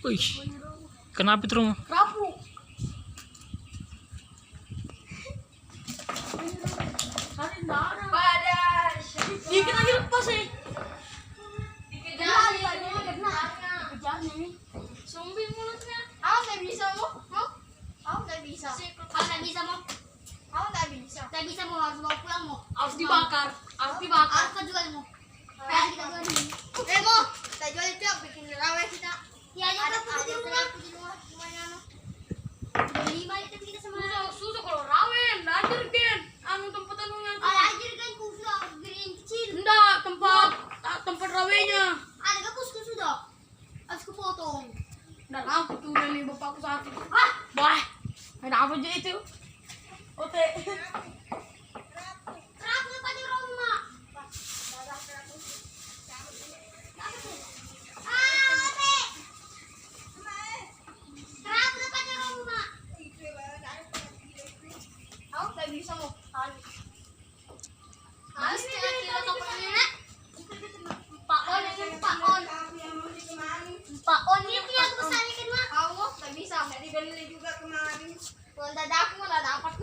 Wih, kenapa itu rumah? Rapu. Dikit lagi lepas nih. Dikejar nih. Zombie mulutnya. Aku nggak bisa mau. Aku nggak bisa. Aku nggak bisa mau. Aku nggak bisa. Nggak bisa mau, harus bawa pulang mau. Harus dibakar. Harus dibakar. Harus kita jual mau. Kayak kita jual ini. Mo, kita jual itu bikin rawe kita. Ya aja Ada kita di rumah. kerapu di rumah. Gimana no? Beli balik tapi kita sama. Susah kalau rawen, ajar kan. Anu tempat anunya. Aja kan kusuh green kecil. Enggak, tempat rawenya. Ada gak kus sudah? Harus kepotong. Dan aku tuh nih bapakku sakit. Bah, ada apa aja itu? Oke. Kerapu apa di rumah? Oke. Kerapu apa di rumah? Aku nggak bisa mau. Harus kita tokonya nak. Pak On ini Pak On. Pak On ini punya aku besarnya kan mah. Aku nggak bisa. Nggak dibeli juga kemarin. Kalau dadak aku malah dapat